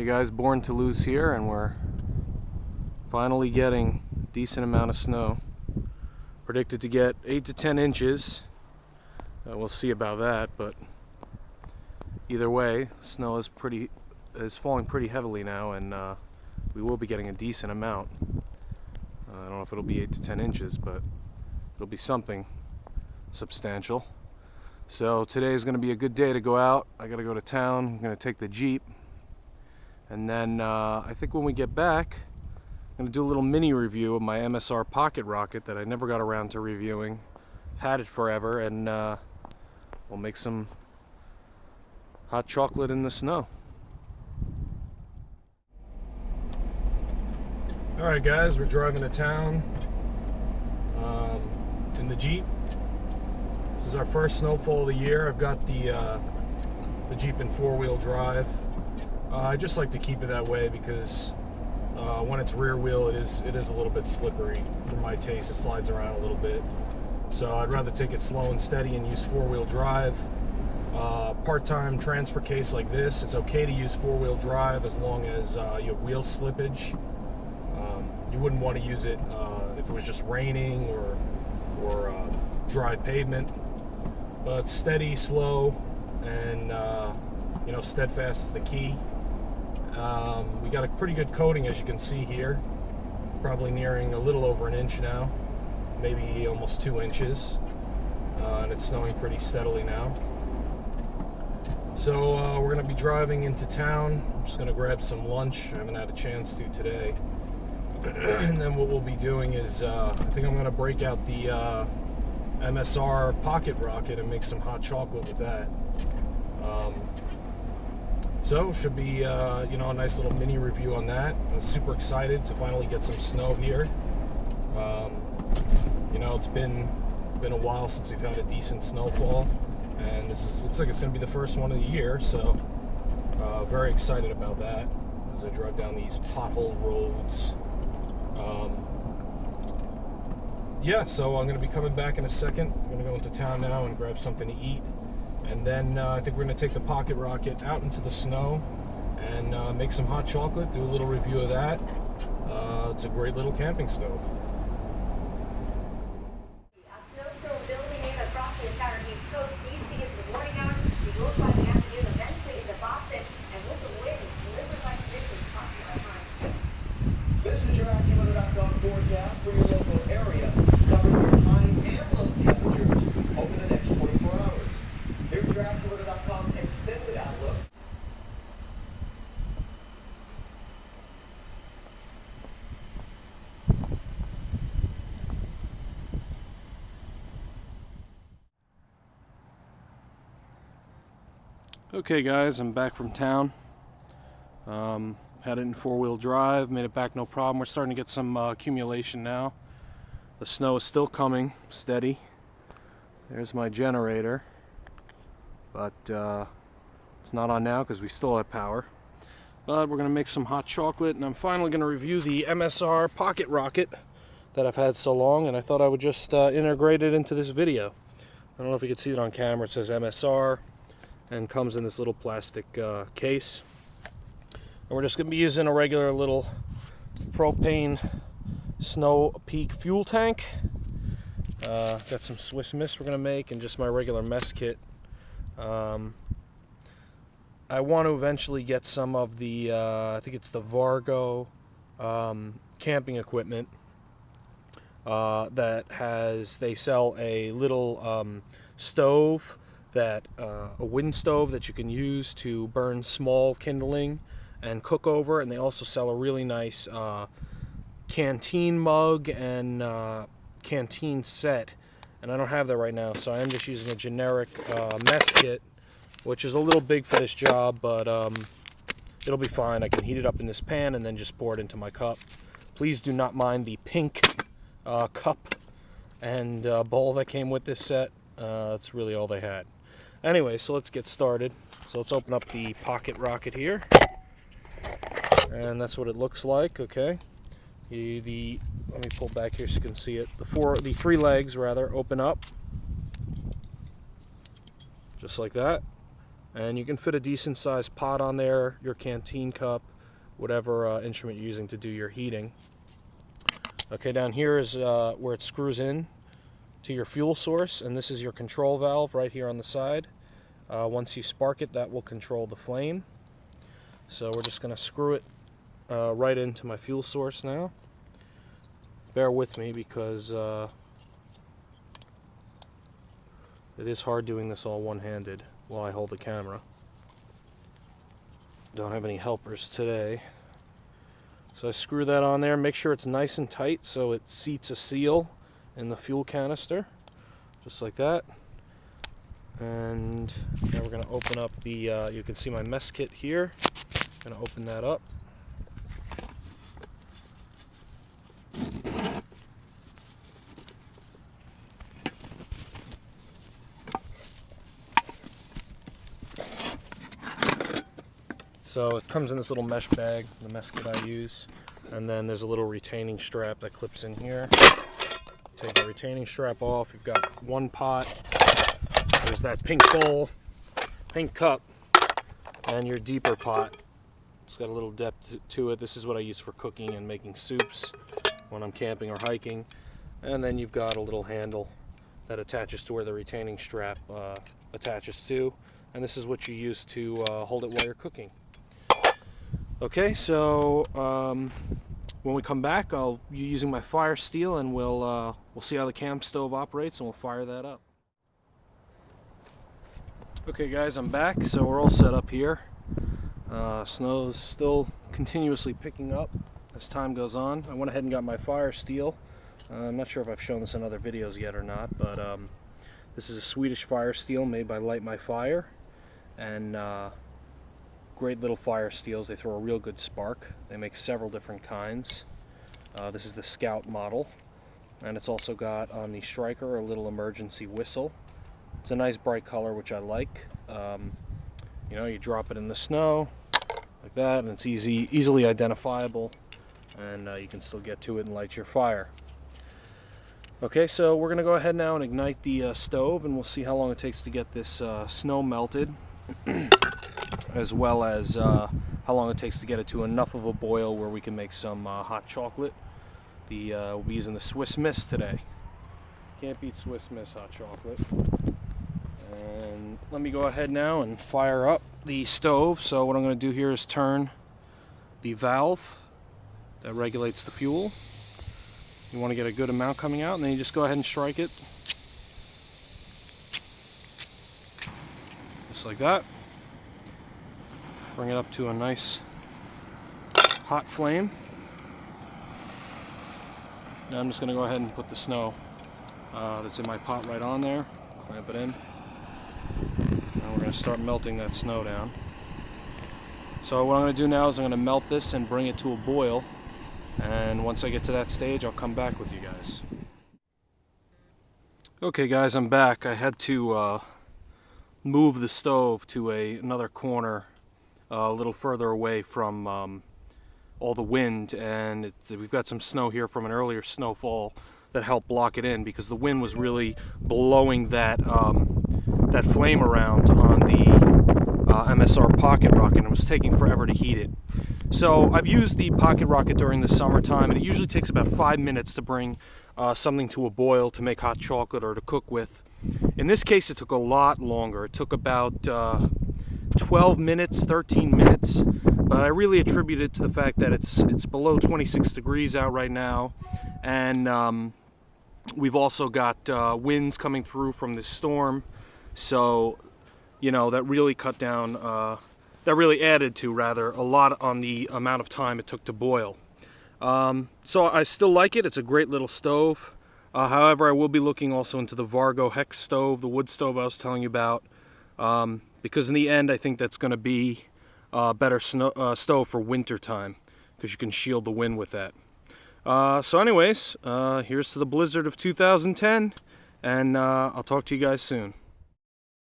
guys, Born to Lose here, and we're finally getting a decent amount of snow. Predicted to get 8 to 10 inches. We'll see about that, but either way, snow is falling pretty heavily now, and we will be getting a decent amount. I don't know if it'll be 8 to 10 inches, but it'll be something substantial. So today is going to be a good day to go out. I got to go to town. I'm going to take the Jeep, and then I think when we get back, I'm going to do a little mini review of my MSR pocket rocket that I never got around to reviewing. Had it forever, and we'll make some hot chocolate in the snow. Alright guys, we're driving to town in the Jeep. This is our first snowfall of the year. I've got the Jeep in 4-wheel drive. I just like to keep it that way because when it's rear wheel, it is a little bit slippery. For my taste, it slides around a little bit. So I'd rather take it slow and steady and use 4-wheel drive. Part-time transfer case like this, it's okay to use 4-wheel drive as long as you have wheel slippage. You wouldn't want to use it if it was just raining or dry pavement. But steady, slow, and steadfast is the key. We got a pretty good coating, as you can see here. Probably nearing a little over an inch now, maybe almost 2 inches, and it's snowing pretty steadily now. So we're going to be driving into town. I'm just going to grab some lunch. I haven't had a chance to today. And then what we'll be doing is I think I'm going to break out the MSR pocket rocket and make some hot chocolate with that. So should be a nice little mini review on that. I'm super excited to finally get some snow here. It's been a while since we've had a decent snowfall, and looks like it's going to be the first one of the year. So very excited about that as I drive down these pothole roads. So I'm going to be coming back in a second. I'm going to go into town now and grab something to eat. And then I think we're going to take the pocket rocket out into the snow and make some hot chocolate, do a little review of that. It's a great little camping stove. A snowstorm building in across the entire East Coast, D.C. into the morning hours, we will by the afternoon, eventually into Boston, and with the winds, blizzard-like conditions crossing our minds. This is your AccuWeather.com forecast for your local area, covering your high and low temperatures over the next 24 hours. Here's your AccuWeather.com extended outlook. Okay guys, I'm back from town. Had it in 4-wheel drive, made it back no problem. We're starting to get some accumulation now. The snow is still coming, steady. There's my generator, but it's not on now because we still have power. But we're going to make some hot chocolate, and I'm finally going to review the MSR pocket rocket that I've had so long, and I thought I would just integrate it into this video. I don't know if you can see it on camera. It says MSR and comes in this little plastic case. And we're just going to be using a regular little propane Snow Peak fuel tank. Got some Swiss Miss we're going to make, and just my regular mess kit. I want to eventually get some of the, I think it's the Vargo camping equipment they sell a little stove, a wooden stove that you can use to burn small kindling and cook over, and they also sell a really nice canteen mug and canteen set, and I don't have that right now, so I am just using a generic mess kit, which is a little big for this job, but it'll be fine. I can heat it up in this pan and then just pour it into my cup. Please do not mind the pink cup and bowl that came with this set. That's really all they had. Anyway, so let's get started. So let's open up the pocket rocket here, and that's what it looks like. Okay, let me pull back here so you can see it. The 3 legs rather open up just like that, and you can fit a decent sized pot on there, your canteen cup, whatever instrument you're using to do your heating. Okay, down here is where it screws in to your fuel source, and this is your control valve right here on the side. Once you spark it, that will control the flame. So we're just going to screw it right into my fuel source now. Bear with me because it is hard doing this all one-handed while I hold the camera. Don't have any helpers today. So I screw that on there. Make sure it's nice and tight so it seats a seal in the fuel canister, just like that. And now we're going to open up the, you can see my mess kit here. I'm going to open that up. So it comes in this little mesh bag, the mess kit I use, and then there's a little retaining strap that clips in here. Take the retaining strap off, you've got one pot, there's that pink bowl, pink cup, and your deeper pot. It's got a little depth to it. This is what I use for cooking and making soups when I'm camping or hiking. And then you've got a little handle that attaches to where the retaining strap attaches to, and this is what you use to hold it while you're cooking. Okay, so when we come back, I'll be using my fire steel, and we'll see how the camp stove operates, and we'll fire that up. Okay, guys, I'm back. So we're all set up here. Snow's still continuously picking up as time goes on. I went ahead and got my fire steel. I'm not sure if I've shown this in other videos yet or not, but this is a Swedish fire steel made by Light My Fire, and great little fire steels. They throw a real good spark. They make several different kinds. This is the Scout model, and it's also got on the Striker a little emergency whistle. It's a nice bright color, which I like. You know, you drop it in the snow like that, and it's easily identifiable, and you can still get to it and light your fire. Okay, so we're going to go ahead now and ignite the stove, and we'll see how long it takes to get this snow melted, as well as how long it takes to get it to enough of a boil where we can make some hot chocolate. We'll be using the Swiss Miss today. Can't beat Swiss Miss hot chocolate. And let me go ahead now and fire up the stove. So what I'm going to do here is turn the valve that regulates the fuel. You want to get a good amount coming out, and then you just go ahead and strike it. Just like that. Bring it up to a nice hot flame. Now I'm just going to go ahead and put the snow that's in my pot right on there, clamp it in. Now we're going to start melting that snow down. So what I'm going to do now is I'm going to melt this and bring it to a boil. And once I get to that stage, I'll come back with you guys. Okay guys, I'm back. I had to move the stove to another corner a little further away from all the wind, and we've got some snow here from an earlier snowfall that helped block it in, because the wind was really blowing that that flame around on the MSR pocket rocket, and it was taking forever to heat it. So I've used the pocket rocket during the summertime, and it usually takes about 5 minutes to bring something to a boil to make hot chocolate or to cook with. In this case, it took a lot longer. It took about 12 minutes, 13 minutes, but I really attribute it to the fact that it's below 26 degrees out right now, and we've also got winds coming through from this storm, so you know that really cut down, that really added to rather a lot on the amount of time it took to boil. So I still like it. It's a great little stove. However, I will be looking also into the Vargo hex stove, the wood stove I was telling you about, because in the end I think that's going to be a better stove for winter time, because you can shield the wind with that. So anyways, here's to the blizzard of 2010, and I'll talk to you guys soon.